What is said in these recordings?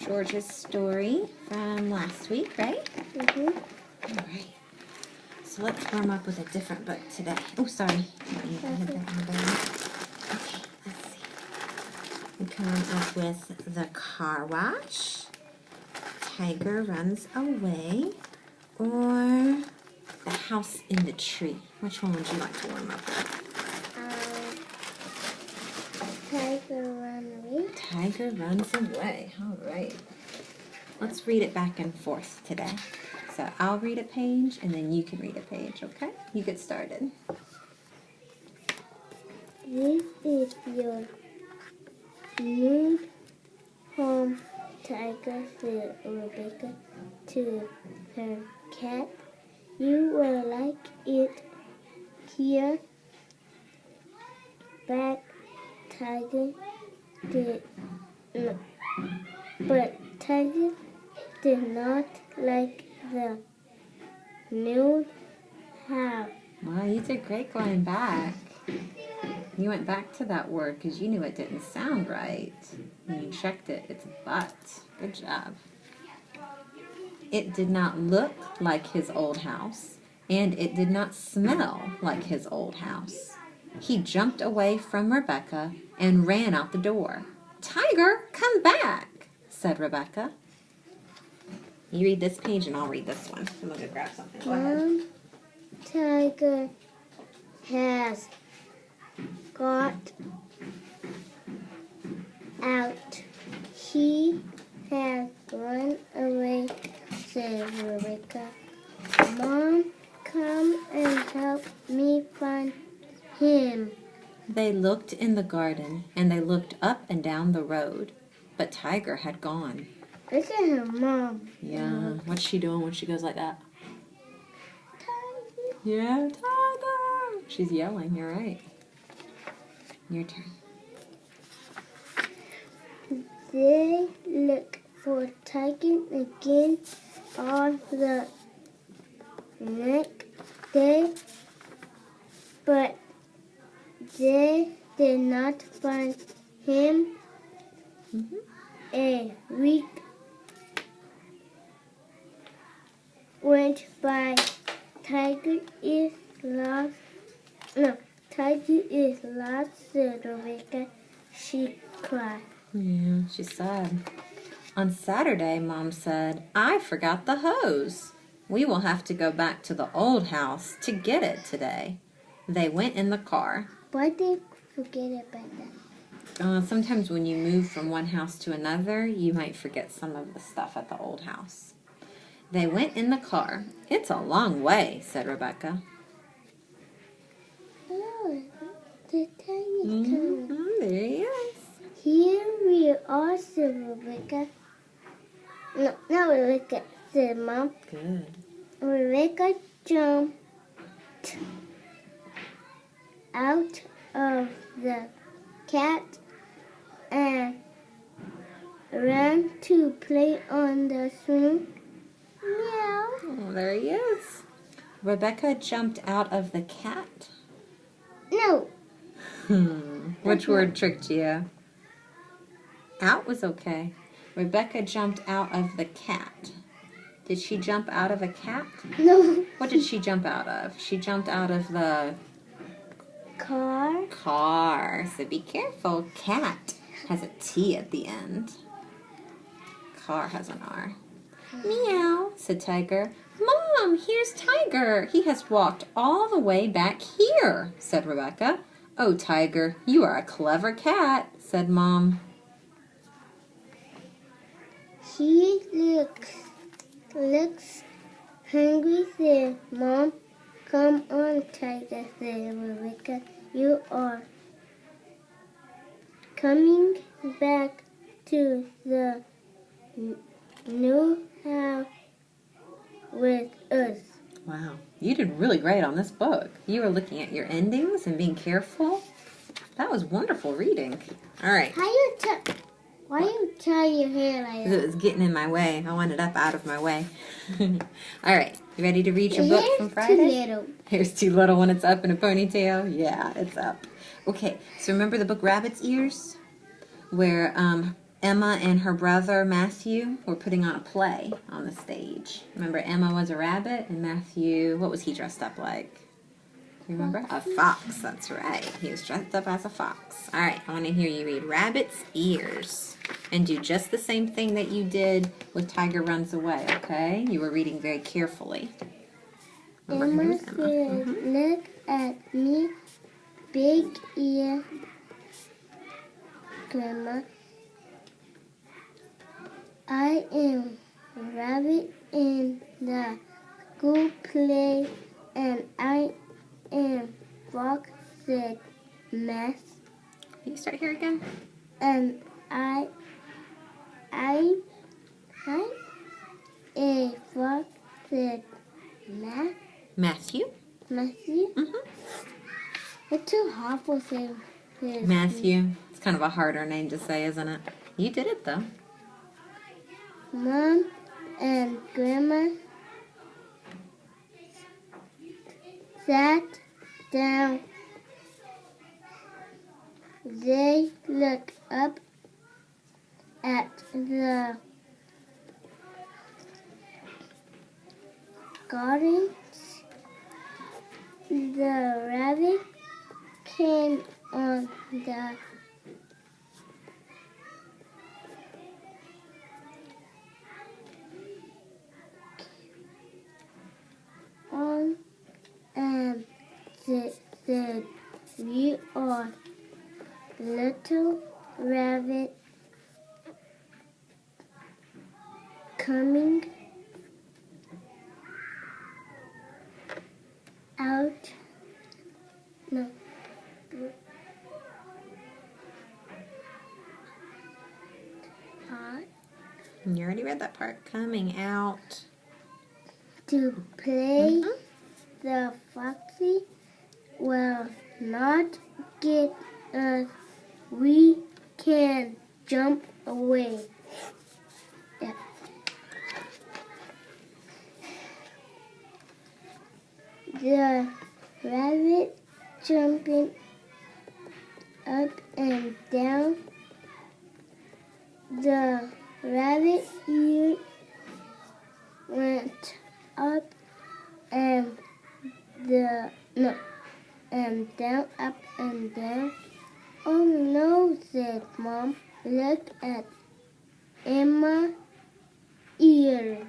George's story from last week, right? Mm-hmm. All right. So let's warm up with a different book today. Oh, sorry. Okay, let's see. We come up with The Car Wash, Tiger Runs Away, or The House in the Tree. Which one would you like to warm up with? Tiger Run Away. Tiger Runs Away. All right. Let's read it back and forth today. So I'll read a page and then you can read a page, okay? You get started. This is your new home, Tiger, said Rebecca to her cat. You will like it here. But Tiger did not. But Tiger did not like the new house. Wow, you did great going back. You went back to that word because you knew it didn't sound right. And you checked it. It's but. Good job. It did not look like his old house, and it did not smell like his old house. He jumped away from Rebecca and ran out the door. "Tiger, come back," said Rebecca. You read this page and I'll read this one. I'm going to grab something. Go ahead. Tiger has got out. He has run away, said Rebecca. Mom, come and help me find him. They looked in the garden and they looked up and down the road, but Tiger had gone. Look at her mom. Yeah, what's she doing when she goes like that? Tiger. Yeah, Tiger! She's yelling, you're right. Your turn. They look for Tiger again on the next day, but they did not find him. A week went by. Tiger is lost. No, Tiger is lost, said Rebecca. She cried. Yeah, she's sad. On Saturday, Mom said, "I forgot the hose. We will have to go back to the old house to get it today." They went in the car. Why did you forget about that? Sometimes when you move from one house to another, you might forget some of the stuff at the old house. They went in the car. "It's a long way," said Rebecca. Oh, the Tiger's coming. There he is. Here we are, said Rebecca. No, not Rebecca, said Mom. Good. Rebecca jumped out of the cat and ran to play on the swing. Meow. Oh, there he is. Rebecca jumped out of the cat. No. Which word tricked you? Out was okay. Rebecca jumped out of the cat. Did she jump out of a cat? No. What did she jump out of? She jumped out of the car. So be careful. Cat has a T at the end. Car has an R. Meow, said Tiger. Mom, here's Tiger. He has walked all the way back here, said Rebecca. Oh, Tiger, you are a clever cat, said Mom. He looks hungry, said Mom. Come on, Tiger, said Rebecca. You are coming back to the new house with us. Wow, you did really great on this book. You were looking at your endings and being careful. That was wonderful reading. All right. Why you tie your hair like Because that? it was getting in my way. I wanted up out of my way. All right. You ready to read your book from Friday? Too little. Hair's too little when it's up in a ponytail. Yeah, it's up. Okay. So remember the book Rabbit's Ears? Where Emma and her brother Matthew were putting on a play on the stage. Remember, Emma was a rabbit, and Matthew, what was he dressed up like? Do you remember? A fox, that's right. He was dressed up as a fox. All right, I want to hear you read Rabbit's Ears. And do just the same thing that you did with Tiger Runs Away, okay? You were reading very carefully. Remember, Emma here's Emma. said, look at me, big ear, Grandma. I am a rabbit in the school play, and I am fox, said Math. Can you start here again? And I a fox, said Math. Matthew. Matthew? It's too hard for him. Matthew. It's kind of a harder name to say, isn't it? You did it, though. Mom and Grandma sat down. They looked up at the garden. The rabbit came on the and said, "We are little rabbit coming out." No. You already read that part. Coming out. To play. The foxy will not get us. We can jump away. Yeah. The rabbit jumping up and down. The rabbit ear went up and down, up and down. Oh no, said Mom. Look at Emma's ear.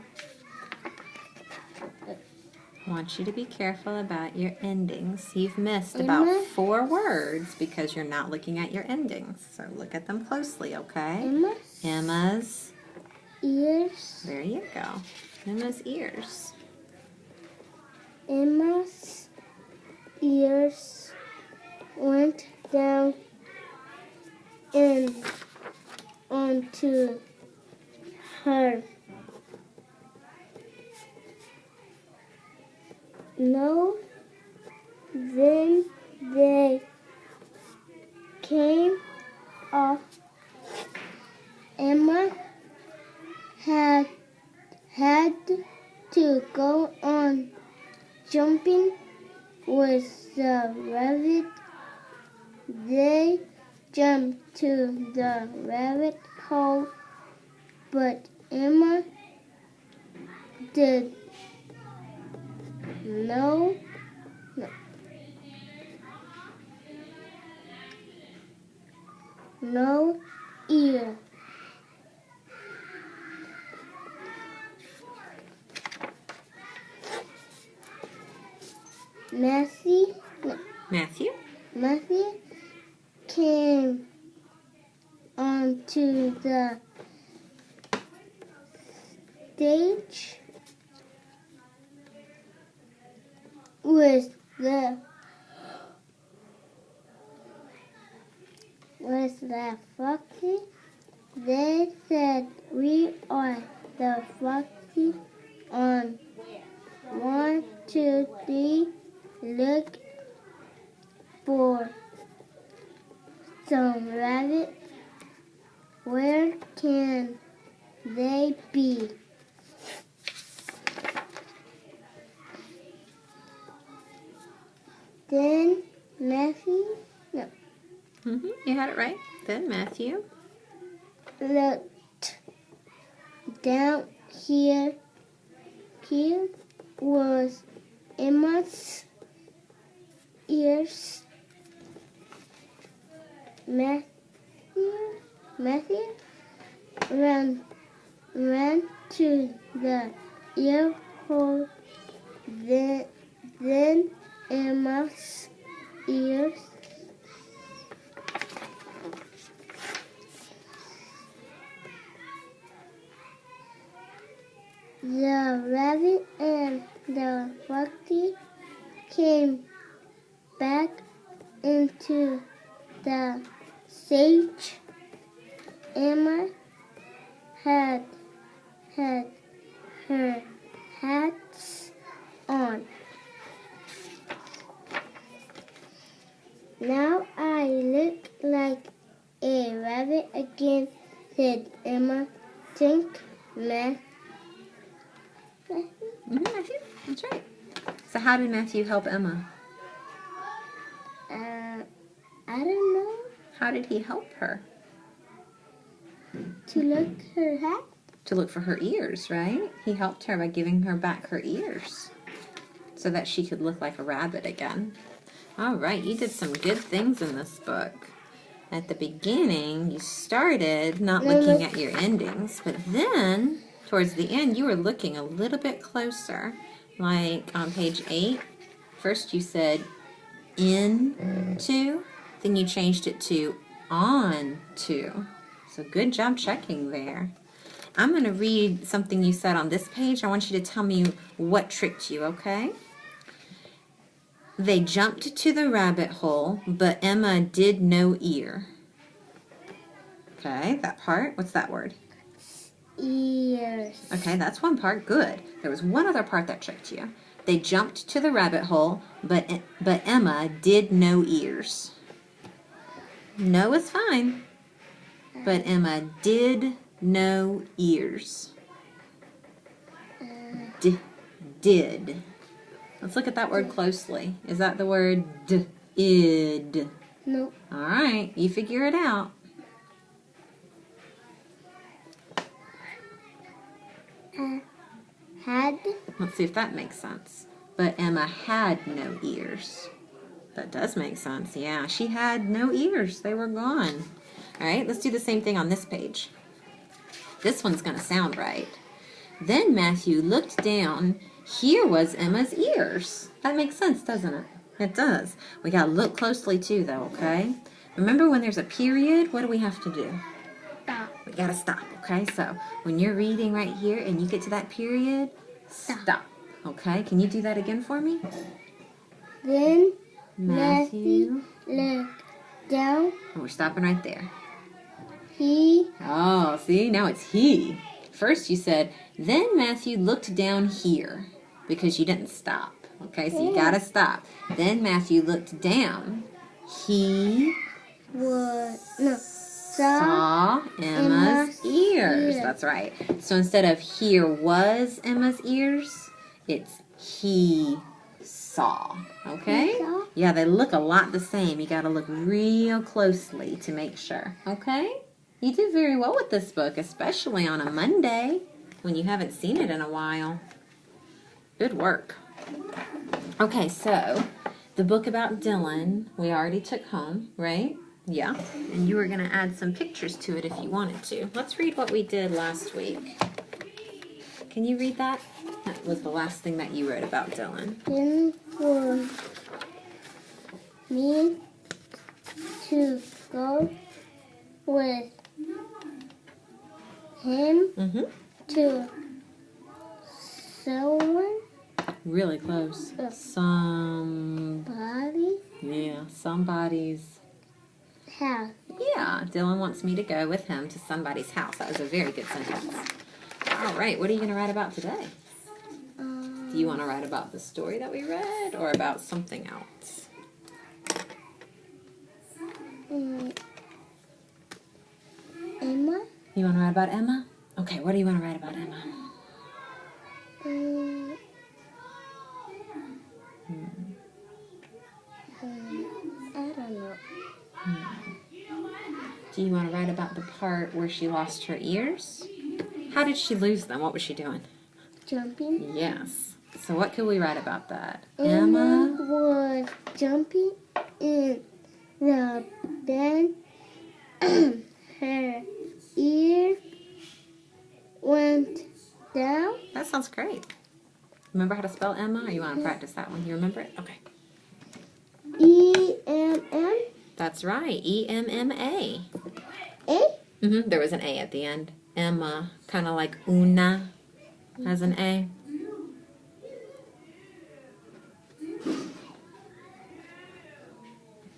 I want you to be careful about your endings. You've missed about 4 words because you're not looking at your endings. So look at them closely, okay? Emma's ears. There you go. Emma's ears. Emma's ears went down and onto her. No, then they came off. Emma had to go on jumping with the rabbit. They jumped to the rabbit hole, but Emma did no ear. Matthew came onto the stage with the foxy. They said, "We are the foxy on 1, 2, 3. Look for some rabbit. Where can they be?" Then Matthew, You had it right. Then Matthew. looked down here was Emma's ears. Matthew ran to the ear hole. Then Emma's ears. The rabbit and the foxy came back into the stage. Emma had her hats on. Now I look like a rabbit again, said Emma. Think, Matthew. Matthew, that's right. So how did Matthew help Emma? I don't know. How did he help her? To look her hat? To look for her ears, right? He helped her by giving her back her ears so that she could look like a rabbit again. All right, you did some good things in this book. At the beginning, you started not looking at your endings, but then towards the end, you were looking a little bit closer. Like on page 8, first you said into, then you changed it to on to. So good job checking there. I'm going to read something you said on this page. I want you to tell me what tricked you, okay? They jumped to the rabbit hole, but Emma did no ear. Okay, that part. What's that word? Ears. Okay, that's one part. Good. There was one other part that tricked you. They jumped to the rabbit hole, but Emma did no ears. No is fine, but Emma did no ears. Did. Let's look at that word closely. Is that the word id? Nope. All right, you figure it out. Had. Let's see if that makes sense. But Emma had no ears. That does make sense. Yeah, she had no ears. They were gone. All right, let's do the same thing on this page. This one's going to sound right. Then Matthew looked down. Here was Emma's ears. That makes sense, doesn't it? It does. We got to look closely too, though, okay? Remember when there's a period, what do we have to do? Stop. We got to stop, okay? So when you're reading right here and you get to that period, stop. Okay? Can you do that again for me? Then Matthew. looked down. And we're stopping right there. He. Oh, see? Now it's he. First you said, then Matthew looked down here because you didn't stop. Okay, so you got to stop. Then Matthew looked down. He saw Emma's ears. That's right. So instead of here was Emma's ears, it's he saw. Okay? He saw? Yeah, they look a lot the same. You got to look real closely to make sure. Okay? You did very well with this book, especially on a Monday when you haven't seen it in a while. Good work. Okay, so the book about Dylan we already took home, right? Yeah. And you were going to add some pictures to it if you wanted to. Let's read what we did last week. Can you read that? That was the last thing that you wrote about Dylan. Then for me to go with him to someone. Really close. Somebody. Yeah, somebody's House. Yeah, Dylan wants me to go with him to somebody's house. That was a very good sentence. All right, what are you going to write about today? Do you want to write about the story that we read or about something else? Emma. You want to write about Emma? Okay, what do you want to write about Emma? I don't know. Do you want to write about the part where she lost her ears? How did she lose them? What was she doing? Jumping. Yes. So what could we write about that? Emma was jumping in the bed. Her ear went down. That sounds great. Remember how to spell Emma, or you want to practice that one? You remember it? Okay. E-M-M. That's right. E-M-M-A. A? There was an A at the end. Emma, kind of like una, has an A.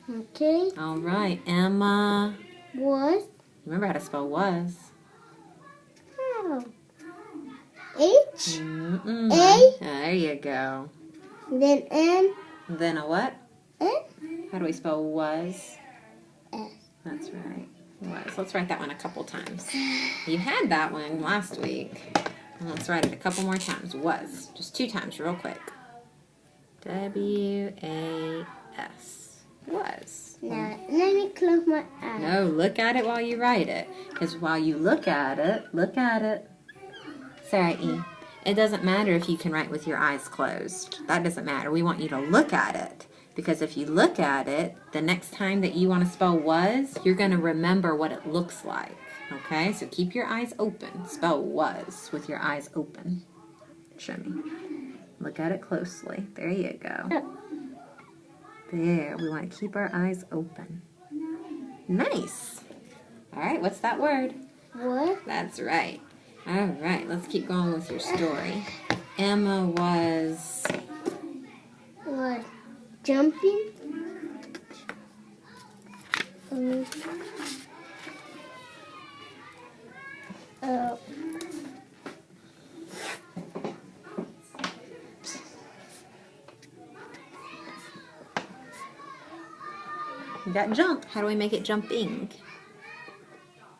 Okay. All right. Emma. Was. Remember how to spell was. How? H. Mm-mm. A. There you go. Then N. Then a what? N. How do we spell was? S. That's right. Was. Let's write that one a couple times. You had that one last week. Let's write it a couple more times. Was. Just 2 times real quick. W-A-S. Was. Now, let me close my eyes. No, look at it while you write it. Because while you look at it. Sarai, it doesn't matter if you can write with your eyes closed. That doesn't matter. We want you to look at it. Because if you look at it, the next time that you want to spell was, you're going to remember what it looks like. Okay? So keep your eyes open. Spell was with your eyes open. Show me. Look at it closely. There you go. There. We want to keep our eyes open. Nice. All right. What's that word? What? That's right. All right. Let's keep going with your story. Emma was... What? Jumping. You got jump. How do we make it jumping?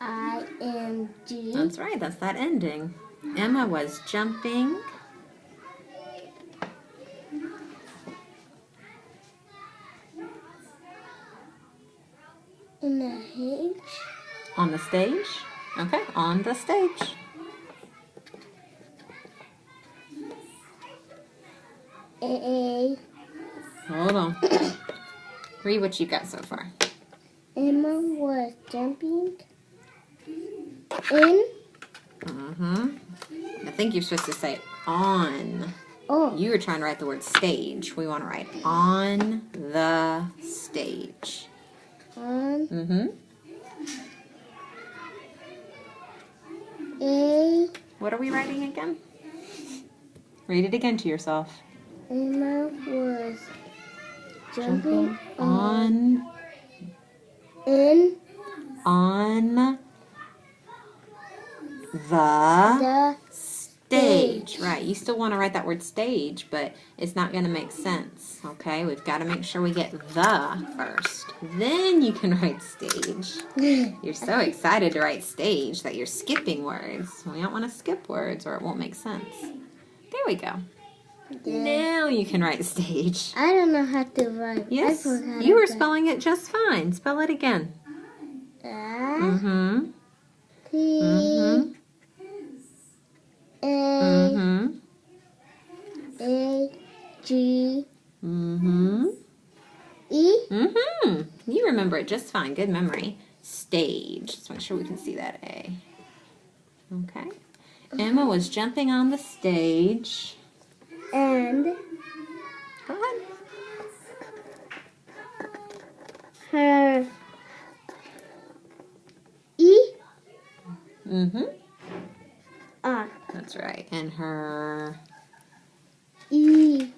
I-N-G. That's right. That's that ending. Emma was jumping. In the H. On the stage? Okay, on the stage. A. Hold on. Read what you got so far. Emma was jumping in. I think you're supposed to say on. Oh. You were trying to write the word stage. We want to write on the stage. On. A. What are we writing again? Read it again to yourself. Emma was jumping on in the stage. Right, you still want to write that word stage, but it's not going to make sense, okay? We've got to make sure we get the first. Then you can write stage. You're so excited to write stage that you're skipping words. We don't want to skip words or it won't make sense. There we go. Yeah. Now you can write stage. I don't know how to write. Yes, you were spelling it just fine. Spell it again. P. A. A. G. E. You remember it just fine. Good memory. Stage. Let's make sure we can see that A. Okay. Emma was jumping on the stage. And Go ahead. her E. R. That's right. And her... E.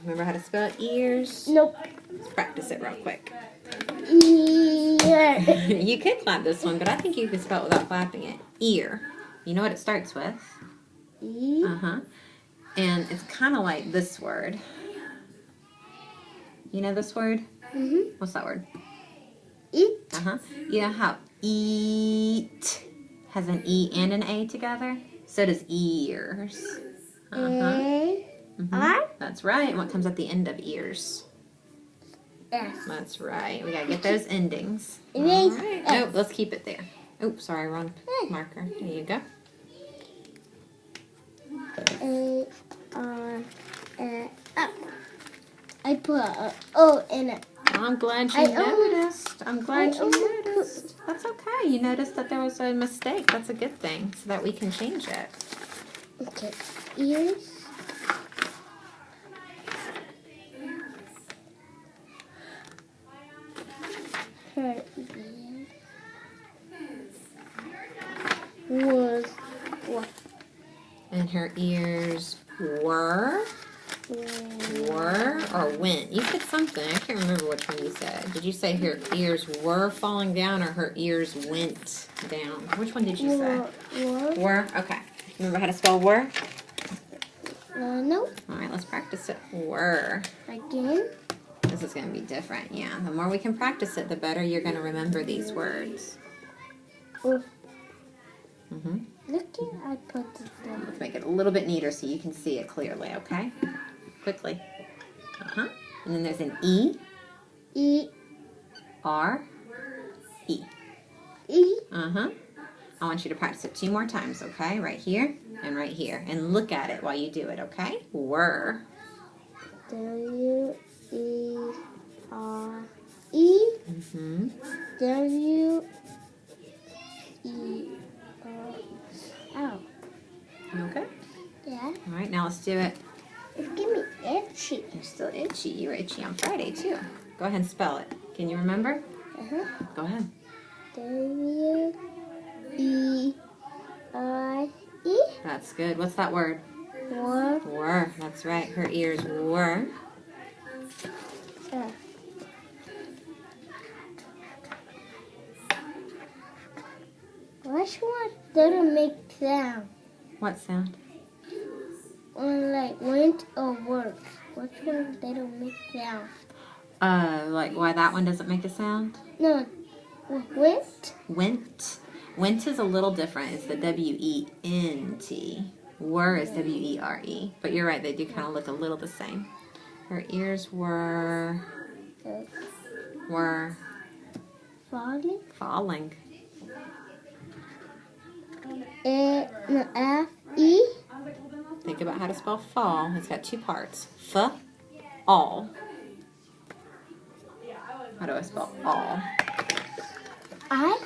Remember how to spell ears? Nope. Let's practice it real quick. Ear. You could clap this one, but I think you can spell it without clapping it. Ear. You know what it starts with? E. And it's kind of like this word. You know this word? What's that word? Eat. You know how eat has an E and an A together? So does ears. A. R. That's right. And what comes at the end of ears? S. That's right. We gotta get those endings. Erase All right. S. Nope, let's keep it there. Oh, sorry, wrong marker. There you go. A R S. I put a O in it. I'm glad you noticed. I'm glad you noticed. That's okay. You noticed that there was a mistake. That's a good thing, so that we can change it. Okay. Ears. Her ear was what? And her ears were or went. You said something. I can't remember which one you said. Did you say her ears were falling down or her ears went down? Which one did you say? Were. Okay. Remember how to spell were? No. All right, let's practice it. Were. Again. This is going to be different. Yeah, the more we can practice it, the better you're going to remember these words. Oh. Mm-hmm. Look at I put it down. Let's make it a little bit neater so you can see it clearly, okay? Quickly. Uh-huh. And then there's an E. E. R. E. E. Uh-huh. I want you to practice it 2 more times, okay? Right here and right here. And look at it while you do it, okay? Were. W. E. R. E. Mm-hmm. W. E. R. Ow. You okay? Yeah. All right, now let's do it. It's getting me itchy. You're still itchy. You were itchy on Friday, too. Go ahead and spell it. Can you remember? Uh-huh. Go ahead. W. E. R. E. That's good. What's that word? Were. Were. That's right. Her ears were. Which one doesn't make sound? What sound? When like went or worked. Which one they don't make sound? Like why that one doesn't make a sound? No. Went? Went. Went is a little different. It's the W-E-N-T. Were is W-E-R-E. But you're right, they do kind of look a little the same. Her ears were Falling? falling. No, F. E. Think about how to spell fall. It's got 2 parts. F, all. How do I spell all? I.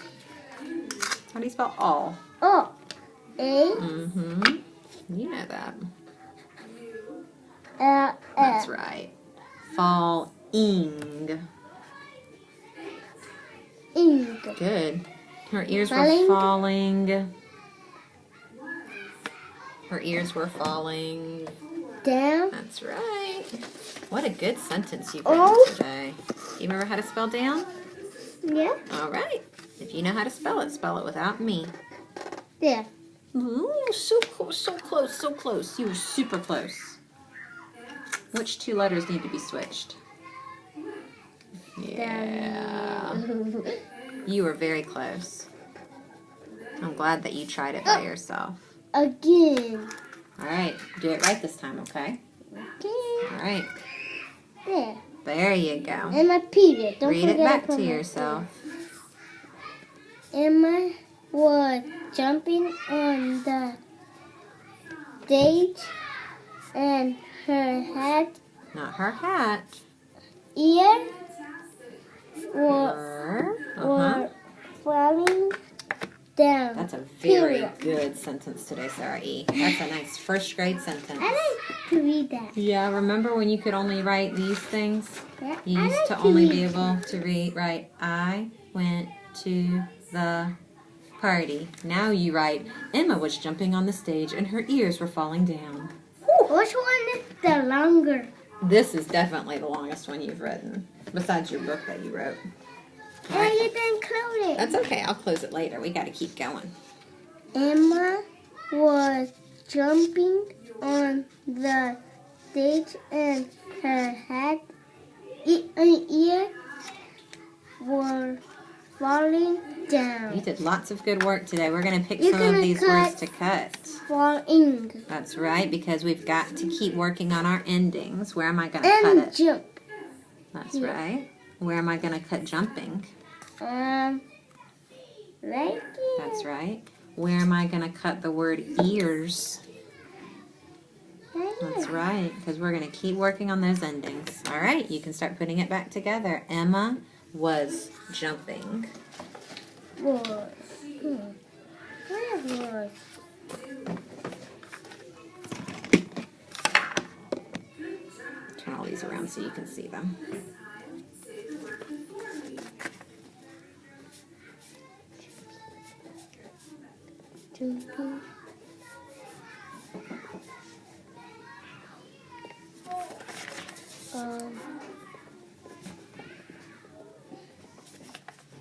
How do you spell all? O. A. Mm-hmm. You know that. L. That's right. Falling. Ing. Good. Her ears Falling. were falling. Her ears were falling. Down. That's right. What a good sentence you've Oh. written today. Do you remember how to spell down? Yeah. All right. If you know how to spell it without me. There. Ooh, so close, so close, so close. You were super close. Which 2 letters need to be switched? Yeah. You were very close. I'm glad that you tried it by yourself. Again. All right. Do it right this time, okay? Okay. All right. There. There you go. And my period. Don't Read it forget back put to my yourself. Emma was jumping on the stage and her head, Not her hat. ear were Uh-huh. falling down. That's a very Period. good sentence today, Sarah E. That's a nice first grade sentence. I like to read that. Yeah, remember when you could only write these things? Yeah, You I used like to only read be able to write, I went to the party. Now you write, Emma was jumping on the stage and her ears were falling down. Which one is the longer? This is definitely the longest one you've written, besides your book that you wrote. All Oh, right. you didn't close it. That's okay. I'll close it later. We got to keep going. Emma was jumping on the stage and her head and ear were falling You down. did lots of good work today. We're going to pick You're some of gonna these cut- words to cut. Falling. That's right, because we've got to keep working on our endings. Where am I going to cut And it? jump. That's Yeah. right. Where am I going to cut jumping? Right here. That's right. Where am I going to cut the word ears? Right here. That's right, because we're going to keep working on those endings. All right, you can start putting it back together. Emma was jumping. Was. Where was? Turn all these around so you can see them. Jumping.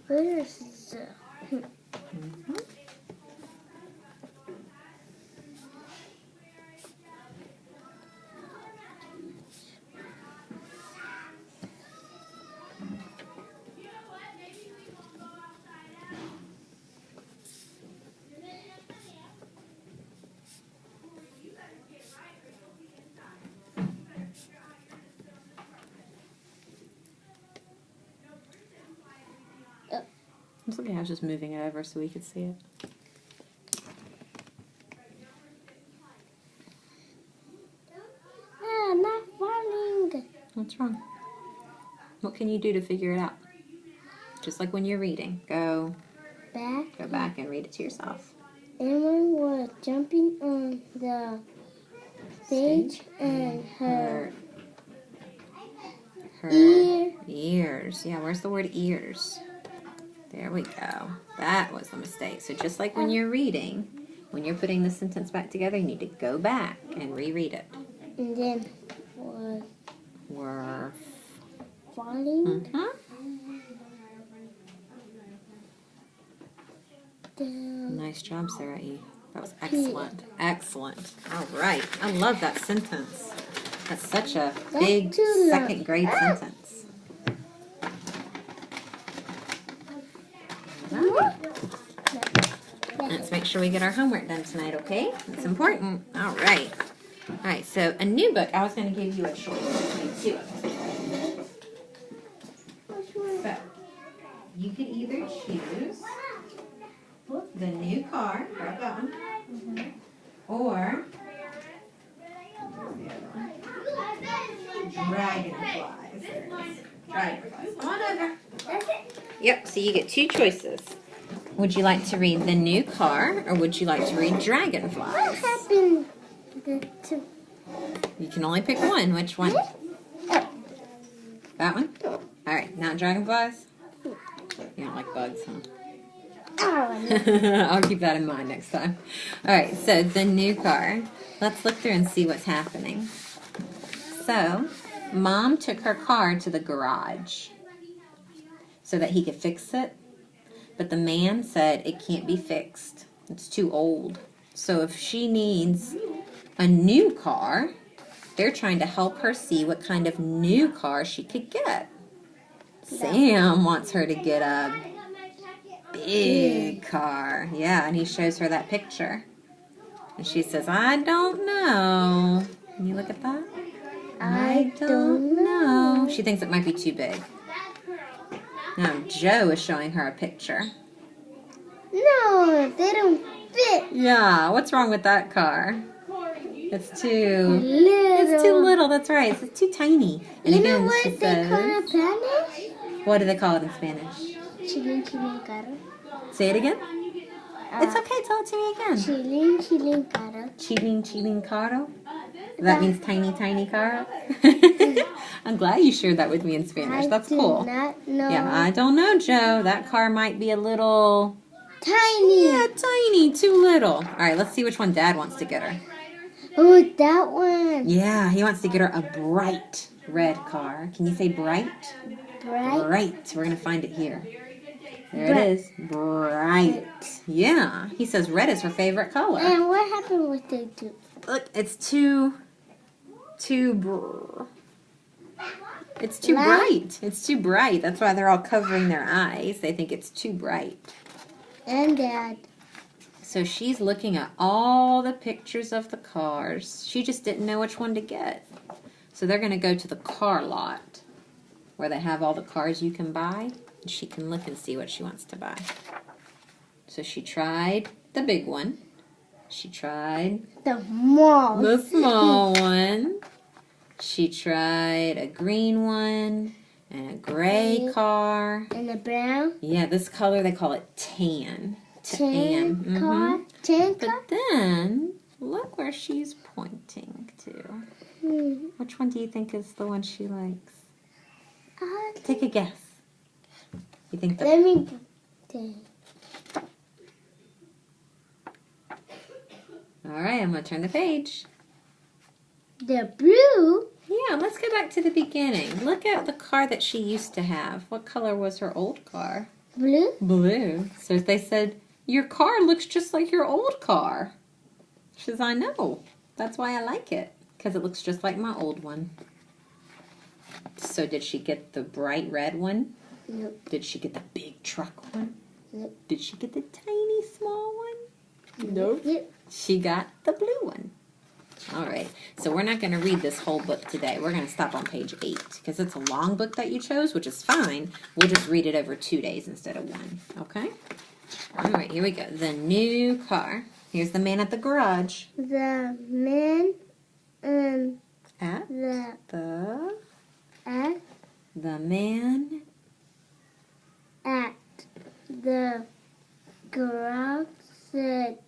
Where is the? It's okay, I was just moving it over so we could see it. Not falling. What's wrong? What can you do to figure it out? Just like when you're reading. Go back and read it to yourself. Emma was jumping on the stage and her ears. Yeah, where's the word ears? There we go. That was the mistake. So just like when you're reading, when you're putting the sentence back together, you need to go back and reread it. and then was Were falling down. Nice job, Sarai. That was excellent. Excellent. All right. I love that sentence. That's such a big too long. second grade sentence. Let's make sure we get our homework done tonight, okay? It's important. All right. All right, so a new book. I was going to give you a choice between two of them. So, you could either choose the new car, grab that one, or dragonflies. There it is. Dragonflies. Come on over. Yep, so you get two choices. Would you like to read the new car, or would you like to read What dragonflies? happened to You can only pick one. Which one? That one? All right, not dragonflies? You don't like bugs, huh? I'll keep that in mind next time. All right, so the new car. Let's look through and see what's happening. So, Mom took her car to the garage so that he could fix it. But the man said it can't be fixed. It's too old. So if she needs a new car, they're trying to help her see what kind of new car she could get. Sam wants her to get a big car. Yeah, and he shows her that picture. And she says, I don't know. Can you look at that? I don't know. She thinks it might be too big. Now, Joe is showing her a picture. No, they don't fit. Yeah, what's wrong with that car? It's too Little. little, that's right. It's too tiny. And You know again, what she they call it in says, Spanish? what do they call it in Spanish? Chilin, chilin, caro. Say it again. It's okay, tell it to me again. Chilin, chilin, caro. Chilin, chilin caro. That means tiny, tiny caro. I'm glad you shared that with me in Spanish. That's cool. I do not know. Yeah, I don't know, Joe. That car might be a little... Tiny. Yeah, tiny, too little. All right, let's see which one Dad wants to get her. Oh, that one. Yeah, he wants to get her a bright red car. Can you say bright? Bright. Bright. We're going to find it here. There it is. Bright. Yeah. He says red is her favorite color. And what happened with the two? Look, it's too It's too bright. It's too bright. That's why they're all covering their eyes. They think it's too bright. And Dad. So she's looking at all the pictures of the cars. She just didn't know which one to get. So they're going to go to the car lot. where they have all the cars you can buy. And she can look and see what she wants to buy. So she tried the big one. She tried the small one. She tried a green one and a gray car. And a brown. Yeah, this color they call it tan. Tan car. Tan car. But then look where she's pointing to. Which one do you think is the one she likes? Take a guess. You think the... Let me think. All right, I'm going to turn the page. The blue? Yeah, let's go back to the beginning. Look at the car that she used to have. What color was her old car? Blue? Blue. So they said, your car looks just like your old car. She says, I know. That's why I like it. Because it looks just like my old one. So did she get the bright red one? Nope. Did she get the big truck one? Nope. Did she get the tiny small one? Nope. Yep. She got the blue one. All right. So we're not going to read this whole book today. We're going to stop on page 8 because it's a long book that you chose, which is fine. We'll just read it over 2 days instead of 1. Okay? All right. Here we go. The new car. Here's the man at the garage. The man At at the man at the garage said,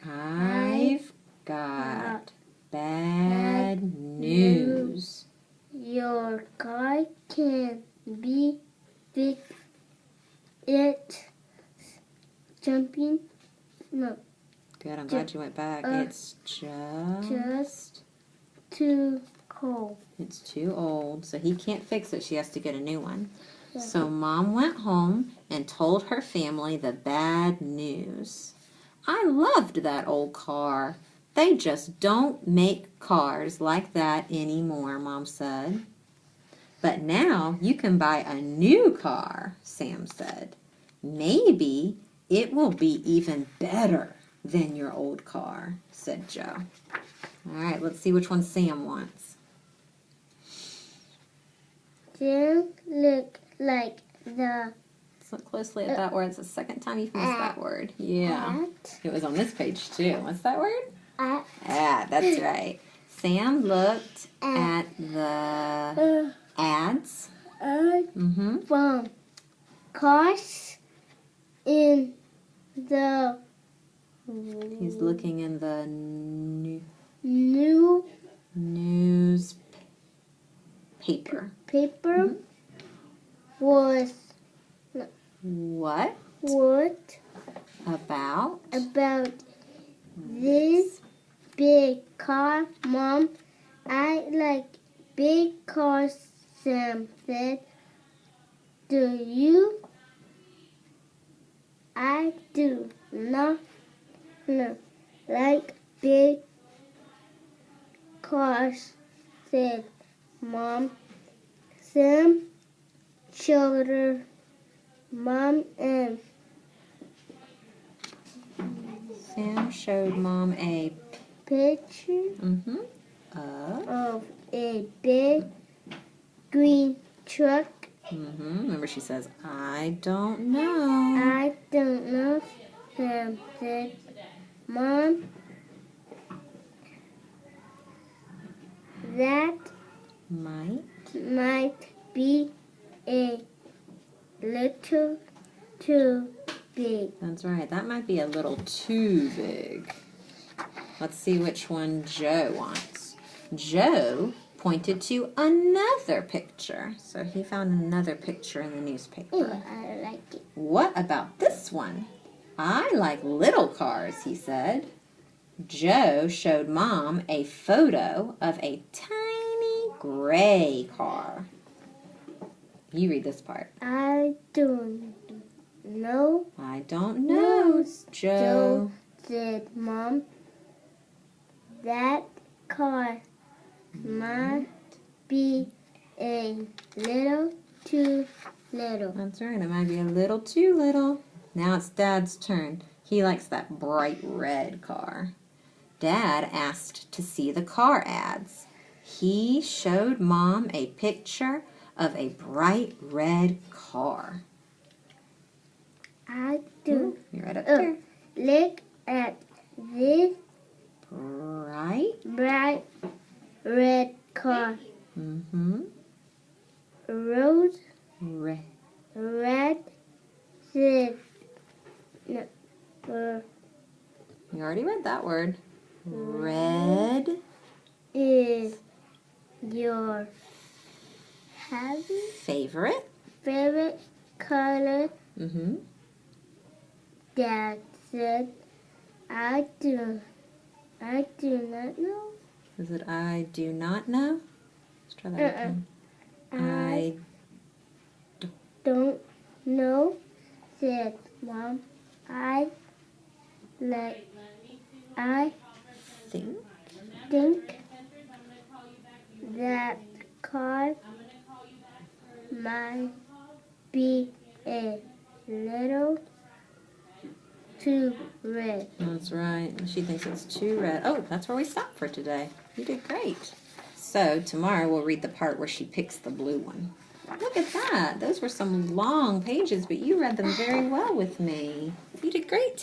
I've got bad news. Your car can be fixed. It's jumping. No, Good, I'm glad you went back. It's just too cold. It's too old, so he can't fix it. She has to get a new one. So Mom went home and told her family the bad news. I loved that old car. They just don't make cars like that anymore, Mom said. But now you can buy a new car, Sam said. Maybe it will be even better than your old car, said Joe. All right, let's see which one Sam wants. Sam looked like the Let's look closely at that word. It's the second time you've missed that word. Yeah. It was on this page too. What's that word? That's right. Sam looked at the ads. From cars in the He's looking in the new newspaper. paper was What about this big car, Mom? I like big cars, Sam said. Do you? I do not like big cars, said Mom. Sam showed her Mom a picture of a big green truck. Remember, she says, I don't know. I don't know, Sam said. Mom, that might be a little too big. That's right. That might be a little too big. Let's see which one Joe wants. Joe pointed to another picture. So he found another picture in the newspaper. I like it. What about this one? I like little cars, he said. Joe showed Mom a photo of a tiny gray car. You read this part. I don't know. I don't know, Joe said Mom. That car might be a little too little. That's right, it might be a little too little. Now it's Dad's turn. He likes that bright red car. Dad asked to see the car ads. He showed Mom a picture of a bright red car? I do. You're right up there. Look at this Bright. red car. Mm-hmm. Rose, Red. red, red. No, You already read that word. Red. is your Favorite. favorite color? Mm-hmm. Dad said, I do not know. Is it I do not know? Let's try that again. I Don't know, said Mom. I think. think that car might be a little too red. That's right. She thinks it's too red. Oh, that's where we stopped for today. You did great. So tomorrow we'll read the part where she picks the blue one. Look at that. Those were some long pages, but you read them very well with me. You did great